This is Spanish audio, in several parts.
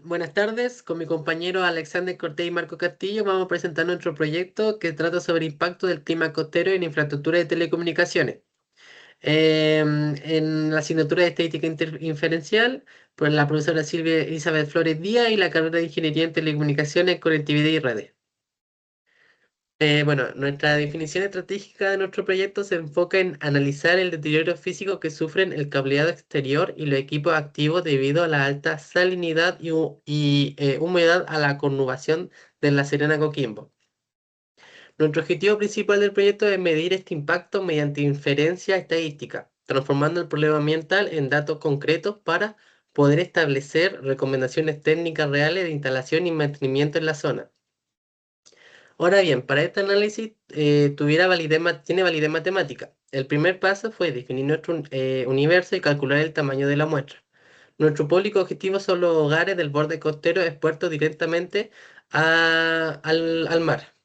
Buenas tardes, con mi compañero Alexander Cortés y Marco Castillo vamos a presentar nuestro proyecto que trata sobre el impacto del clima costero en infraestructura de telecomunicaciones. En la asignatura de Estadística Inferencial, por la profesora Silvia Elizabeth Flores Díaz y la carrera de Ingeniería en Telecomunicaciones, Conectividad y Redes. Bueno, nuestra definición estratégica de nuestro proyecto se enfoca en analizar el deterioro físico que sufren el cableado exterior y los equipos activos debido a la alta salinidad y humedad a la conurbación de La Serena Coquimbo. Nuestro objetivo principal del proyecto es medir este impacto mediante inferencia estadística, transformando el problema ambiental en datos concretos para poder establecer recomendaciones técnicas reales de instalación y mantenimiento en la zona. Ahora bien, para este análisis tiene validez matemática. El primer paso fue definir nuestro universo y calcular el tamaño de la muestra. Nuestro público objetivo son los hogares del borde costero expuestos directamente al mar.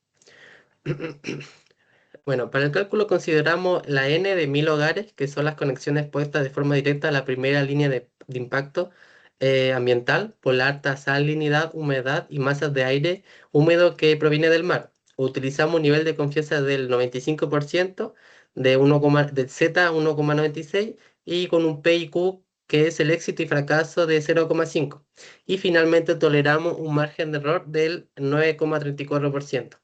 Bueno, para el cálculo consideramos la N de 1000 hogares, que son las conexiones puestas de forma directa a la primera línea de impacto ambiental por la alta salinidad, humedad y masas de aire húmedo que proviene del mar. Utilizamos un nivel de confianza del 95% de Z 1,96 y con un P y Q que es el éxito y fracaso de 0,5. Y finalmente toleramos un margen de error del 9,34%.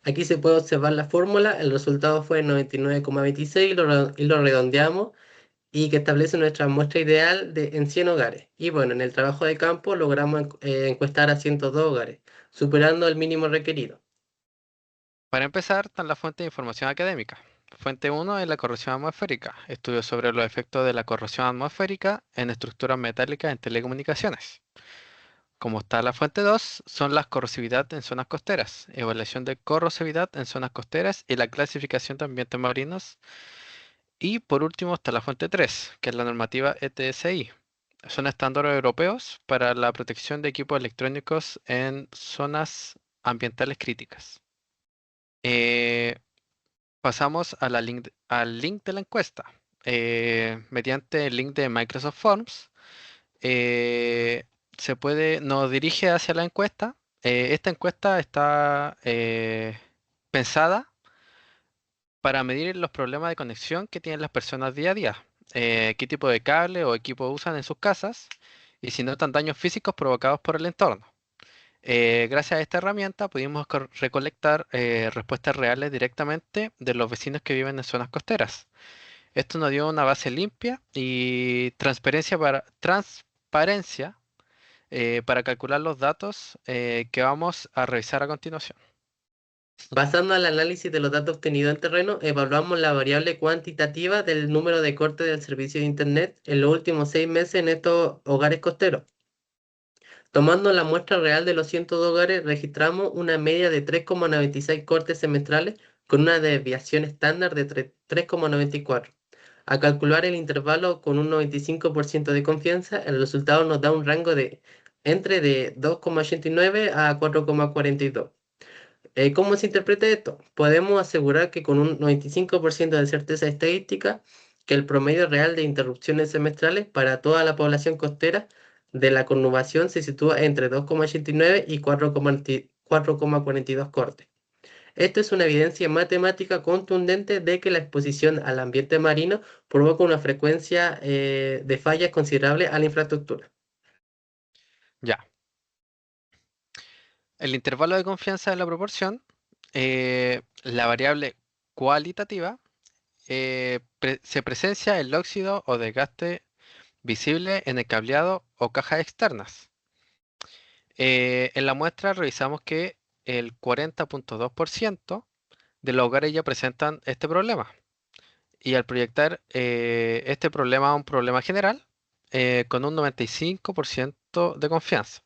Aquí se puede observar la fórmula, el resultado fue 99,26 y lo redondeamos y que establece nuestra muestra ideal en 100 hogares. Y bueno, en el trabajo de campo logramos encuestar a 102 hogares, superando el mínimo requerido. Para empezar, están las fuentes de información académica. Fuente uno es la corrosión atmosférica, estudios sobre los efectos de la corrosión atmosférica en estructuras metálicas en telecomunicaciones. Como está la fuente 2, son la corrosividad en zonas costeras, evaluación de corrosividad en zonas costeras y la clasificación de ambientes marinos. Y por último está la fuente 3, que es la normativa ETSI. Son estándares europeos para la protección de equipos electrónicos en zonas ambientales críticas. Eh, Pasamos a al link de la encuesta. Mediante el link de Microsoft Forms, eh, nos dirige hacia la encuesta. Esta encuesta está pensada para medir los problemas de conexión que tienen las personas día a día, qué tipo de cable o equipo usan en sus casas y si notan daños físicos provocados por el entorno. Gracias a esta herramienta pudimos recolectar respuestas reales directamente de los vecinos que viven en zonas costeras. Esto nos dio una base limpia y transparencia para calcular los datos que vamos a revisar a continuación. Basando en el análisis de los datos obtenidos en terreno, evaluamos la variable cuantitativa del número de cortes del servicio de Internet en los últimos 6 meses en estos hogares costeros. Tomando la muestra real de los 102 hogares, registramos una media de 3,96 cortes semestrales con una desviación estándar de 3,94. A calcular el intervalo con un 95% de confianza, el resultado nos da un rango de entre de 2,89 a 4,42. ¿Cómo se interpreta esto? Podemos asegurar que con un 95% de certeza estadística que el promedio real de interrupciones semestrales para toda la población costera de la conurbación se sitúa entre 2,89 y 4,42 cortes. Esto es una evidencia matemática contundente de que la exposición al ambiente marino provoca una frecuencia de fallas considerable a la infraestructura. Ya, el intervalo de confianza de la proporción, la variable cualitativa, se presencia el óxido o desgaste visible en el cableado o cajas externas. En la muestra revisamos que el 40,2% de los hogares ya presentan este problema. Y al proyectar este problema a un problema general, con un 95% de confianza,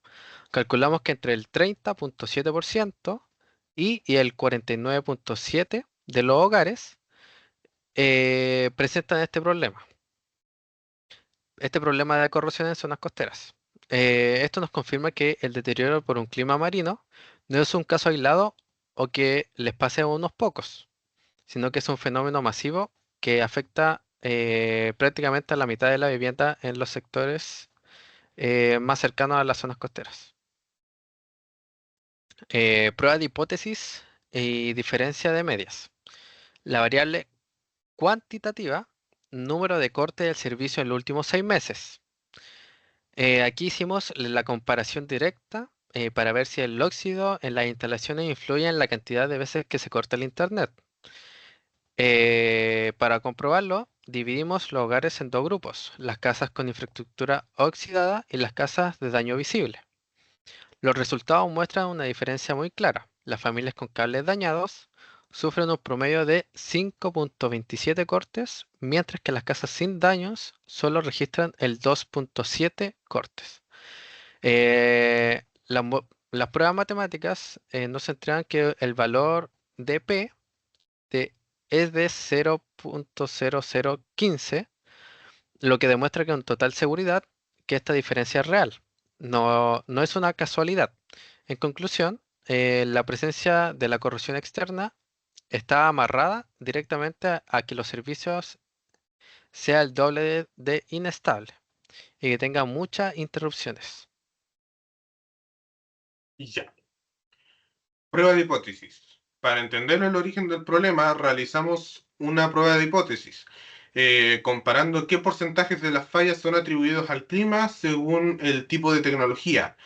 calculamos que entre el 30,7% y el 49,7% de los hogares presentan este problema de corrosión en zonas costeras. Esto nos confirma que el deterioro por un clima marino no es un caso aislado o que les pase a unos pocos, sino que es un fenómeno masivo que afecta prácticamente a la mitad de la vivienda en los sectores más cercanos a las zonas costeras. Prueba de hipótesis y diferencia de medias. La variable cuantitativa, número de corte del servicio en los últimos 6 meses. Aquí hicimos la comparación directa para ver si el óxido en las instalaciones influye en la cantidad de veces que se corta el internet. Para comprobarlo, dividimos los hogares en dos grupos, las casas con infraestructura oxidada y las casas de daño visible. Los resultados muestran una diferencia muy clara. Las familias con cables dañados sufren un promedio de 5.27 cortes, mientras que las casas sin daños solo registran el 2.7 cortes. Las pruebas matemáticas nos entregan que el valor de P es de 0.0015, lo que demuestra con total seguridad que esta diferencia es real. No es una casualidad. En conclusión, la presencia de la corrosión externa está amarrada directamente a que los servicios sea el doble de inestable y que tenga muchas interrupciones. Y ya. Prueba de hipótesis. Para entender el origen del problema, realizamos una prueba de hipótesis, comparando qué porcentajes de las fallas son atribuidos al clima según el tipo de tecnología.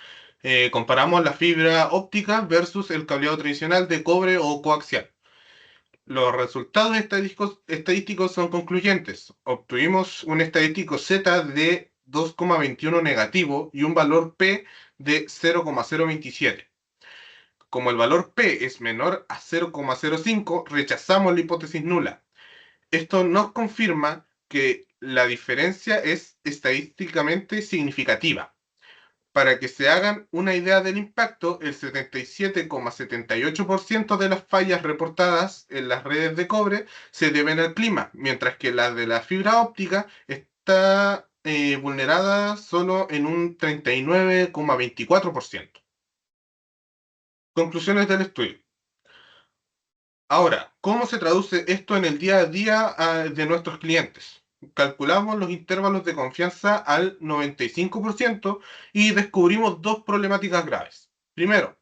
Comparamos la fibra óptica versus el cableado tradicional de cobre o coaxial. Los resultados estadísticos son concluyentes. Obtuvimos un estadístico Z de 2,21 negativo y un valor P de 0,027. Como el valor P es menor a 0,05, rechazamos la hipótesis nula. Esto nos confirma que la diferencia es estadísticamente significativa. Para que se hagan una idea del impacto, el 77,78% de las fallas reportadas en las redes de cobre se deben al clima, mientras que la de la fibra óptica está vulnerada solo en un 39,24%. Conclusiones del estudio. Ahora, ¿cómo se traduce esto en el día a día de nuestros clientes? Calculamos los intervalos de confianza al 95% y descubrimos dos problemáticas graves. Primero,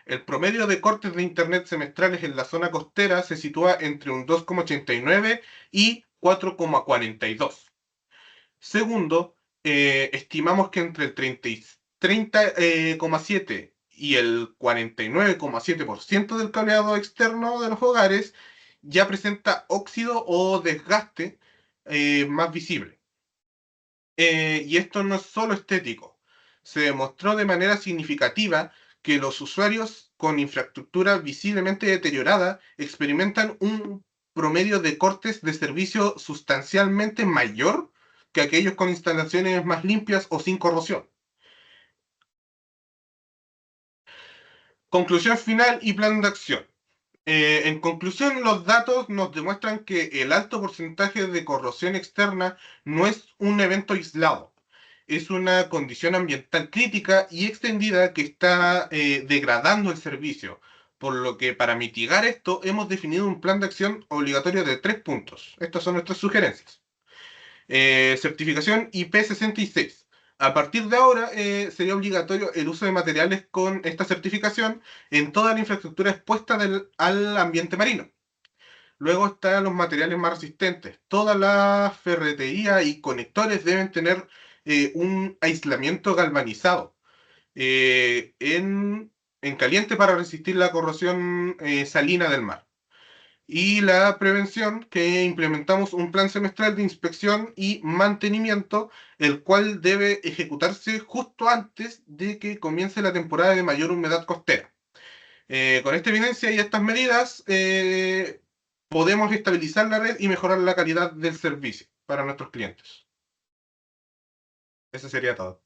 el promedio de cortes de Internet semestrales en la zona costera se sitúa entre un 2,89 y 4,42. Segundo, estimamos que entre el 30,7 y el 49,7% del cableado externo de los hogares ya presenta óxido o desgaste más visible. Y esto no es solo estético. Se demostró de manera significativa que los usuarios con infraestructura visiblemente deteriorada experimentan un promedio de cortes de servicio sustancialmente mayor que aquellos con instalaciones más limpias o sin corrosión. Conclusión final y plan de acción. En conclusión, los datos nos demuestran que el alto porcentaje de corrosión externa no es un evento aislado, es una condición ambiental crítica y extendida que está degradando el servicio, por lo que para mitigar esto hemos definido un plan de acción obligatorio de 3 puntos. Estas son nuestras sugerencias. Certificación IP66. A partir de ahora sería obligatorio el uso de materiales con esta certificación en toda la infraestructura expuesta al ambiente marino. Luego están los materiales más resistentes. Todas las ferreterías y conectores deben tener un aislamiento galvanizado en caliente para resistir la corrosión salina del mar. Y la prevención, que implementamos un plan semestral de inspección y mantenimiento, el cual debe ejecutarse justo antes de que comience la temporada de mayor humedad costera. Con esta evidencia y estas medidas, podemos estabilizar la red y mejorar la calidad del servicio para nuestros clientes. Eso sería todo.